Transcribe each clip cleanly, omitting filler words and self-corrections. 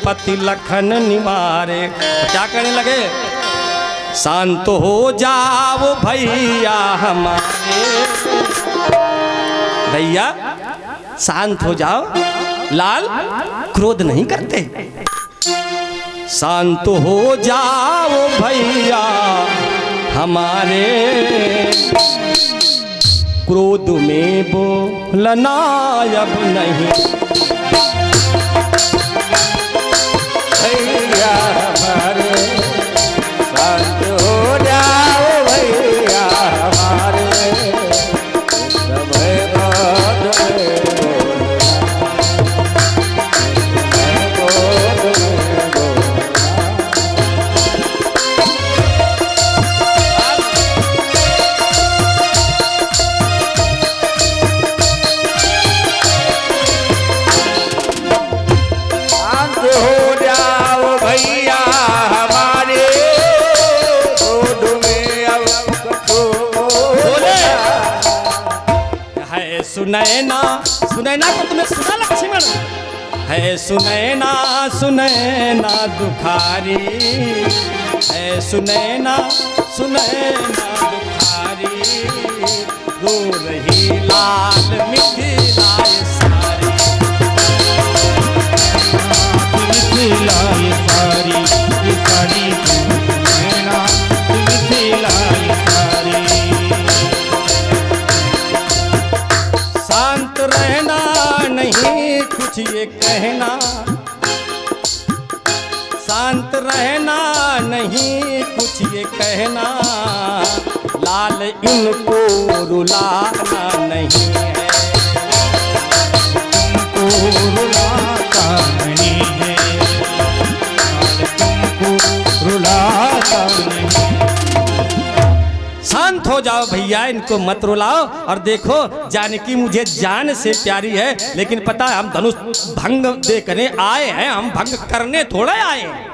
रघुपति लखन निवारे। तो क्या कहने लगे, शांत हो जाओ भैया हमारे, भैया शांत हो जाओ, लाल क्रोध नहीं करते। शांत हो जाओ भैया हमारे, क्रोध में बोलना अब नहीं, भैया हमारे शांत हो जाओ भैया हमारे, सुनैना सुनैना को तुमने सुना लक्ष्मण, है सुनैना सुनैना दुखारी, है सुनैना सुनैना दुखारी, रो रही लाल मिथिलाए सारी, मिथिलाए सारी, सारी सुनैना मिथिलाए सारी। शांत रहना नहीं कुछ ये कहना, शांत रहना नहीं कुछ ये कहना, लाल इनको रुलाना नहीं है, इनको रुलाता नहीं है, लाल इनको रुलाता नहीं। शांत हो जाओ भैया, इनको मत रुलाओ। और देखो जानकी मुझे जान से प्यारी है, लेकिन पता है हम धनुष भंग देखने आए हैं, हम भंग करने थोड़े आए हैं।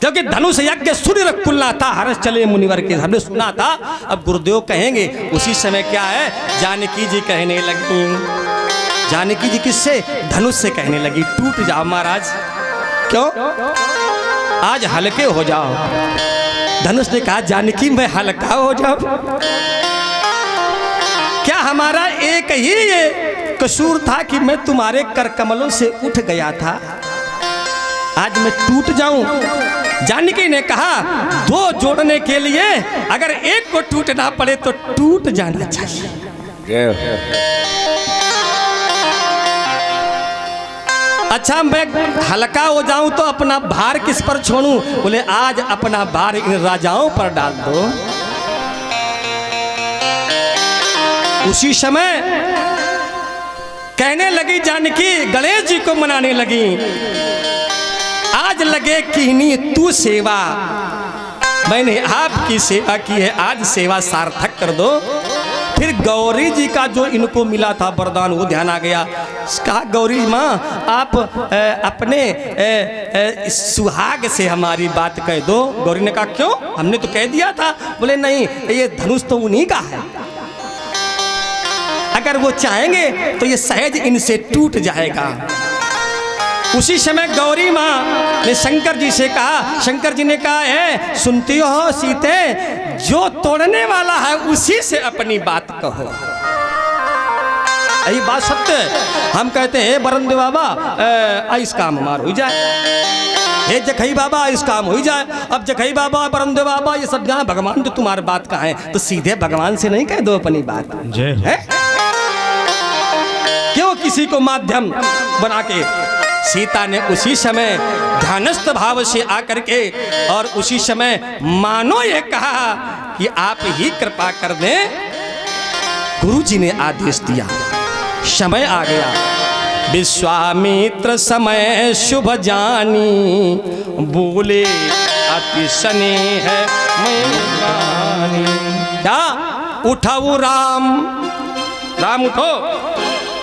क्योंकि धनुष यज्ञ सूर्य कुल्ला था, हर्ष चले मुनिवर के, हमने सुना था। अब गुरुदेव कहेंगे उसी समय क्या है, जानकी जी कहने लगी, जानकी जी किससे, धनुष से कहने लगी, टूट जाओ महाराज, क्यों आज हल्के हो जाओ। धनुष ने कहा जानकी मैं हल्का हो जाऊं, क्या हमारा एक ही ये कसूर था कि मैं तुम्हारे कर कमलों से उठ गया था, आज मैं टूट जाऊं। जानकी ने कहा दो जोड़ने के लिए अगर एक को टूटना पड़े तो टूट जाना चाहिए। अच्छा मैं हल्का हो जाऊं तो अपना भार किस पर छोड़ूं, बोले आज अपना भार इन राजाओं पर डाल दो। उसी समय कहने लगी जानकी, गणेश जी को मनाने लगी, आज लगे कीनी तू सेवा, मैंने आपकी सेवा की है, आज सेवा सार्थक कर दो। फिर गौरी जी का जो इनको मिला था वरदान वो ध्यान आ गया। कहा गौरी माँ आप अपने सुहाग से हमारी बात कह दो। गौरी ने कहा क्यों, हमने तो कह दिया था। बोले नहीं ये धनुष तो उन्हीं का है, अगर वो चाहेंगे तो ये सहज इनसे टूट जाएगा। उसी समय गौरी माँ ने शंकर जी से कहा, शंकर जी ने कहा है सुनती हो सीते, जो तोड़ने वाला है उसी से अपनी बात कहो। यही बात सत्य है। हम कहते हैं बरंदे बाबा इस काम हमार हो जाए, हे जखई बाबा इस काम हो जाए। अब जखई बाबा बरंदे बाबा ये सब जहाँ भगवान जो तुम्हारी बात का है, तो सीधे भगवान से नहीं कह दो अपनी बात है? क्यों किसी को माध्यम बना के। सीता ने उसी समय ध्यानस्थ भाव से आकर के और उसी समय मानो ये कहा कि आप ही कृपा कर दें। गुरु जी ने आदेश दिया, समय आ गया। विश्वामित्र समय शुभ जानी, बोले अति स्नेह मैं क्या उठाऊ राम, राम उठो,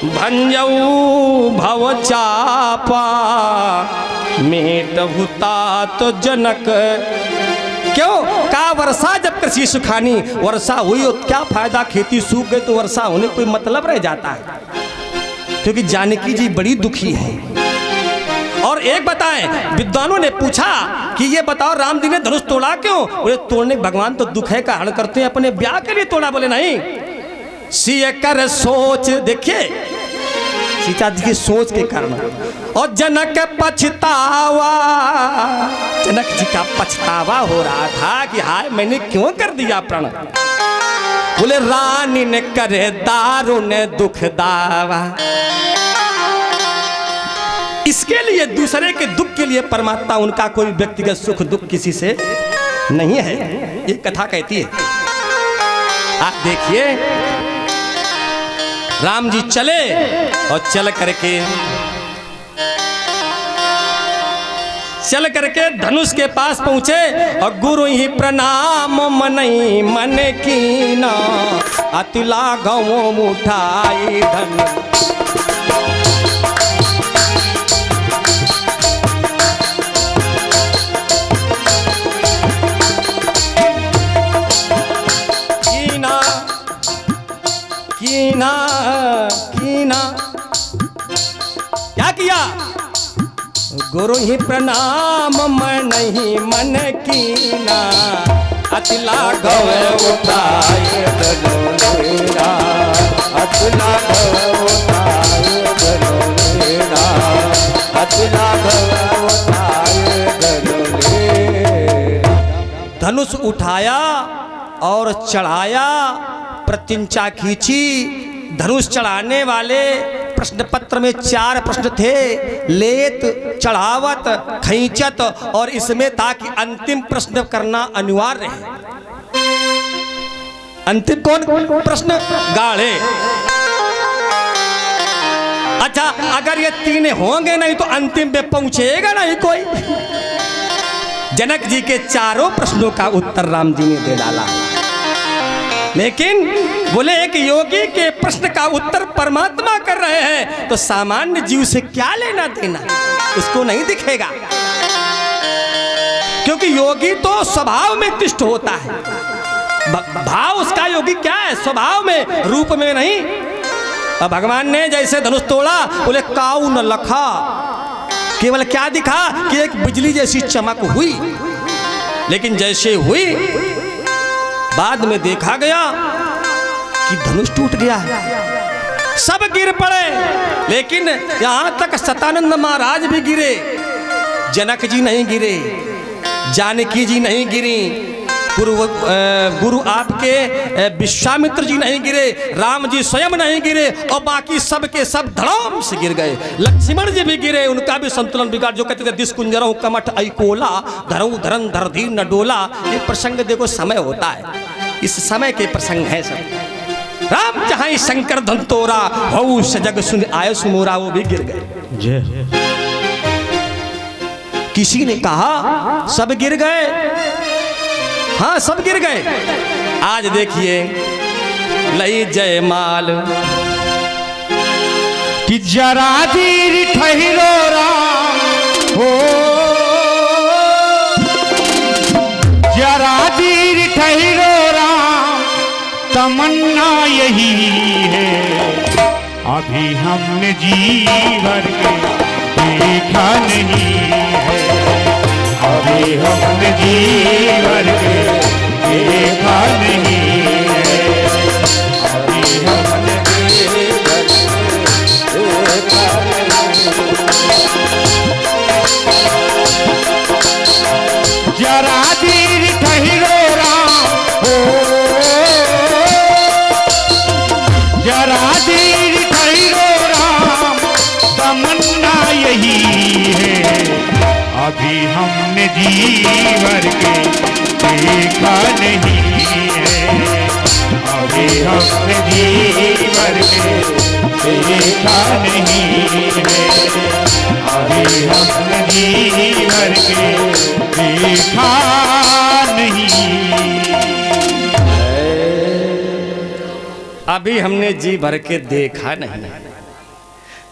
भंजऊ भव चापा, मेट हुतात जनक। क्यों का वर्षा जब कृषि सुखानी, वर्षा हुई तो क्या फायदा, खेती सूख गई तो वर्षा होने कोई मतलब रह जाता है। क्योंकि जानकी जी बड़ी दुखी है और एक बताएं, विद्वानों ने पूछा कि ये बताओ राम जी ने धनुष तोड़ा क्यों? बोले तोड़ने भगवान तो दुख है का हरण करते हैं, अपने ब्याह के लिए तोड़ा। बोले नहीं, सीए कर सोच, देखिए सीता जी की सोच के कारण। और जनक पछतावा, जनक जी का पछतावा हो रहा था कि हाय मैंने क्यों कर दिया प्रण। बोले रानी ने करे दारुण दुख दावा। इसके लिए दूसरे के दुख के लिए परमात्मा, उनका कोई व्यक्तिगत सुख दुख किसी से नहीं है, ये कथा कहती है। आप देखिए राम जी चले और चल करके धनुष के पास पहुंचे और गुरु ही प्रणाम मनई मन कीना, अतिला गवों उठाई धन। कीना कीना क्या किया? गुरु ही प्रणाम मन ही मन कीना, अतिला गव उठाए धनुलेरा, अतिला गव उठाए धनुलेरा, अतिला गव उठाए धनुलेरा। धनुष उठाया और चढ़ाया, प्रत्यंचा खींची। धनुष चढ़ाने वाले प्रश्न पत्र में 4 प्रश्न थे, लेत, चढ़ावत, खींचत और इसमें था कि अंतिम प्रश्न करना अनिवार्य है। अंतिम कौन प्रश्न? गाढ़े। अच्छा, अगर ये 3 होंगे नहीं तो अंतिम पे पहुंचेगा नहीं कोई। जनक जी के 4 प्रश्नों का उत्तर राम जी ने दे डाला, लेकिन बोले एक योगी के प्रश्न का उत्तर परमात्मा कर रहे हैं तो सामान्य जीव से क्या लेना देना, उसको नहीं दिखेगा। क्योंकि योगी तो स्वभाव में तिष्ठ होता है, भाव उसका योगी क्या है, स्वभाव में, रूप में नहीं। अब भगवान ने जैसे धनुष तोड़ा, बोले काऊ न लखा, केवल क्या दिखा कि एक बिजली जैसी चमक हुई, लेकिन जैसे हुई बाद में देखा गया कि धनुष टूट गया है, सब गिर पड़े। लेकिन यहां तक सतानंद महाराज भी गिरे, जनक जी नहीं गिरे, जानकी जी नहीं गिरी, गुरु आपके विश्वामित्र जी नहीं गिरे, राम जी स्वयं नहीं गिरे, और बाकी सब के सब धड़ाम से गिर गए। लक्ष्मण जी भी गिरे, उनका भी संतुलन बिगाड़, जो कहते थे दिस कुंजरों कमठ ऐकोला, धरऊ धरन धरधीर न डोला। ये प्रसंग देखो समय होता है, इस समय के प्रसंग है सब। राम जहां शंकर धन तोरा, हो सजग सुन आय सुमोरा, वो भी गिर गए। किसी ने कहा सब गिर गए, हाँ सब गिर गए। आज देखिए लई जयमाल कि जरा धीर ठहरो राम हो, जरा धीर ठहरो राम, तमन्ना यही है अभी हमने जीवन के देखा नहीं है, अभी हमने जीवन के देखा नहीं है, अभी हमने जीवन के देखा नहीं। जरा धीर ठहरो राम हो, जरा धीर ठहरो राम, तमन्ना यही है अभी हमने जीवन के देखा नहीं है, अभी हमने जीवन के देखा नहीं है, अभी हमने जीवन के देखा नहीं है, अभी हमने जी भर के देखा नहीं।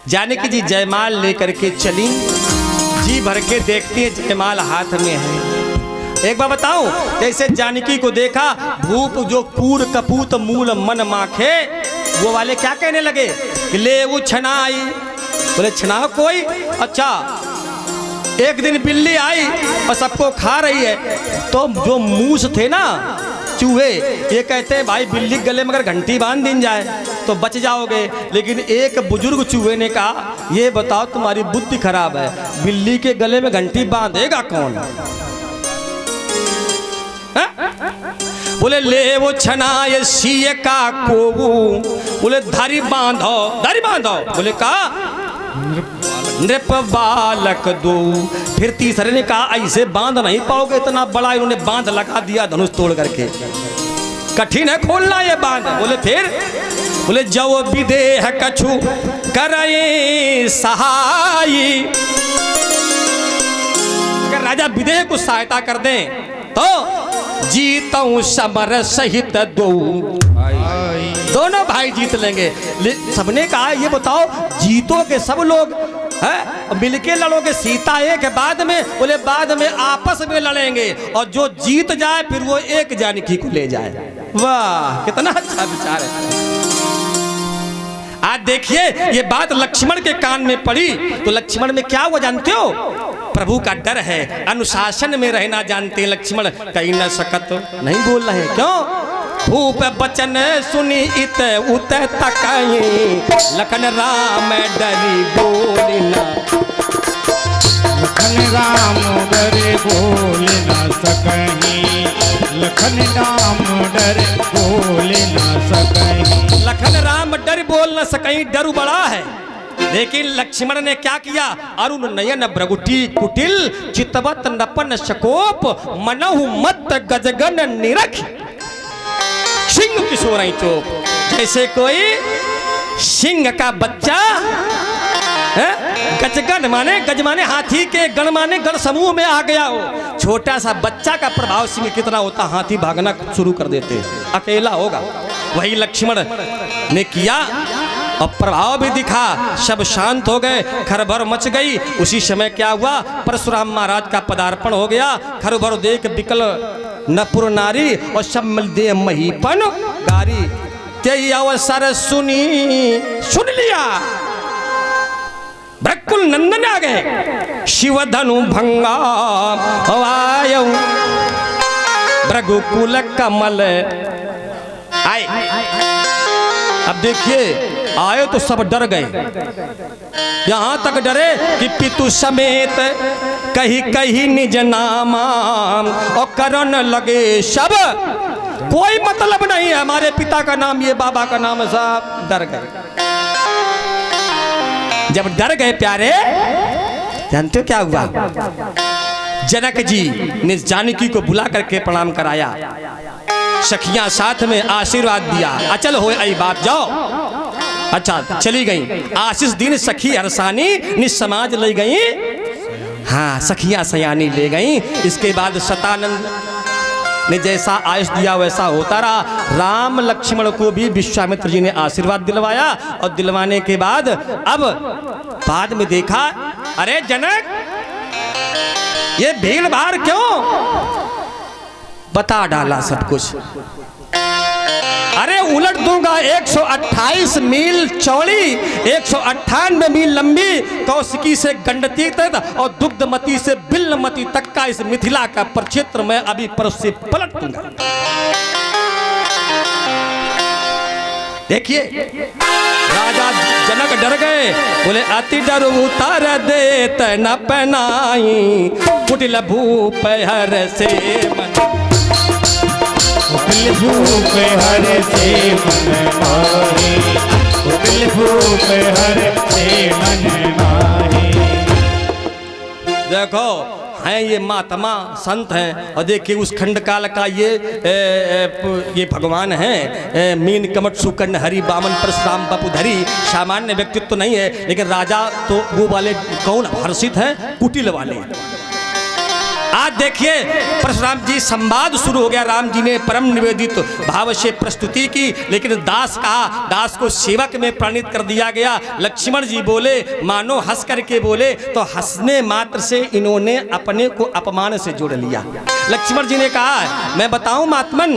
जानकी जी जयमाल लेकर के चली, जी भर के देखती है जयमाल हाथ में है। एक बार बताऊं, जैसे जानकी को देखा, भूप जो पूर कपूत मूल मन माखे, वो वाले क्या कहने लगे कि ले वो छनाई। बोले छना कोई, अच्छा एक दिन बिल्ली आई और सबको खा रही है, तो जो मूस थे ना चूहे, ये कहते हैं भाई बिल्ली के गले में अगर घंटी बांध दी जाए तो बच जाओगे। लेकिन एक बुजुर्ग चूहे ने कहा, ये बताओ तुम्हारी बुद्धि खराब है, बिल्ली के गले में घंटी बांधेगा कौन? बोले ले वो छनाए सीए का कोबू, बोले धारी बांधो, धारी बांधो। बोले कहा नृप बालक दो। फिर तीसरे ने कहा ऐसे बांध नहीं पाओगे इतना बड़ा, इन्होंने बांध लगा दिया धनुष तोड़ करके, कठिन है खोलना ये बांध। बोले फिर? बोले जो विदेह कछु करे सहाई, अगर राजा विदेह को सहायता कर दें तो जीतऊं समर सहित दो, दोनों भाई जीत लेंगे। सबने कहा ये बताओ जीतोगे सब लोग हैं, मिलके लड़ोगे सीता एक है बाद में? बोले बाद में आपस में लड़ेंगे और जो जीत जाए फिर वो एक जानकी को ले जाए। वाह कितना अच्छा विचार है। आज देखिए ये बात लक्ष्मण के कान में पड़ी तो लक्ष्मण में क्या हुआ जानते हो? प्रभु का डर है, अनुशासन में रहना जानते हैं लक्ष्मण, कहीं न सकत नहीं बोल रहे। क्यों? खूब बचन सुनी इत उत तकई, लखन राम डरी बोली ना, लखन राम डरे बोल न सकहीं, लखन राम डरे बोल न सकहीं। लखन राम डर बोल न सकहीं, डर बड़ा है। लेकिन लक्ष्मण ने क्या किया? अरुण नयन भ्रगुटी कुटिल, चितवत नपन शकोप, मनहु मत गजगन निरख, सिंह किशोर चोप। जैसे कोई सिंह का बच्चा, गजगण माने गज माने हाथी के, गण माने गण समूह में आ गया हो। छोटा सा बच्चा का प्रभाव सिंह कितना होता, हाथी भागना शुरू कर देते, अकेला होगा। वही लक्ष्मण ने किया और प्रभाव भी दिखा, सब शांत हो गए, खरभर मच गई। उसी समय क्या हुआ? परशुराम महाराज का पदार्पण हो गया। खरभर देख बिकल नपुर नारी और सब मिल दे महीपन गारी, ते अवसर सुन लिया भ्रकुल नंदन आ गए, शिव धनु भंगा आयो भ्रगुकुल कमल आए। अब देखिए आए तो सब डर गए, यहां तक डरे कि पितु समेत कहीं कहीं निज नामा, और करन लगे सब कोई मतलब नहीं है हमारे पिता का नाम, ये बाबा का नाम है, साहब डर गए। जब डर गए प्यारे, जानते हो क्या हुआ? जनक जी ने जानकी को बुला करके प्रणाम कराया, सखियां साथ में आशीर्वाद दिया, अचल हो आई बात जाओ। अच्छा चली गई। आशीष दिन सखी हरसानी निसमाज ले गई, हाँ सखियां सयानी ले गई। इसके बाद सतानंद ने जैसा आयुष दिया वैसा होता रहा। राम लक्ष्मण को भी विश्वामित्र जी ने आशीर्वाद दिलवाया और दिलवाने के बाद अब बाद में देखा, अरे जनक ये भीड़ भाड़ क्यों? बता डाला सब कुछ। अरे उलट दूंगा 128 मील चौड़ी, 198 मील लंबी, कौशिकी से गंडकी तक और दुग्धमती से बिल्लमती तक का इस मिथिला का प्रक्षेत्र में अभी परस से पलट दूंगा। देखिए राजा जनक डर गए, बोले अति डर उतार देत न पहनाई, कुटिल भूप हर से मन, कुटिल भूप हर से मन माहे, कुटिल भूप हर से मन माहे। देखो हैं ये महात्मा संत हैं, और देखिए उस खंड काल का ये भगवान हैं, मीन कमट सुकर्ण हरि बामन परशुराम बपुधरी। सामान्य व्यक्तित्व तो नहीं है, लेकिन राजा तो वो वाले कौन हर्षित हैं? कुटिल वाले। आज देखिए परशुराम जी संवाद शुरू हो गया। राम जी ने परम निवेदित भाव से प्रस्तुति की, लेकिन दास कहा, दास को सेवक में प्रणीत कर दिया गया। लक्ष्मण जी बोले, मानो हंस करके बोले, तो हंसने मात्र से इन्होंने अपने को अपमान से जोड़ लिया। लक्ष्मण जी ने कहा, मैं बताऊं महात्मन,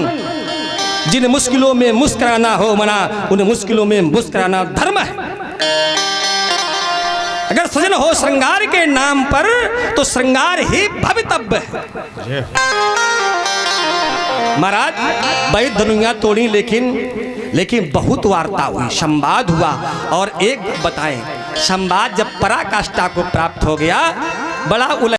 जिन मुश्किलों में मुस्कुराना हो मना, उन मुश्किलों में मुस्कुराना धर्म है। अगर सजन हो श्रृंगार के नाम पर तो श्रृंगार ही भवितव्य है। महाराज भाई दुनिया तोड़ी, लेकिन बहुत वार्ता हुई, संवाद हुआ। और एक बताएं, संवाद जब पराकाष्ठा को प्राप्त हो गया, बड़ा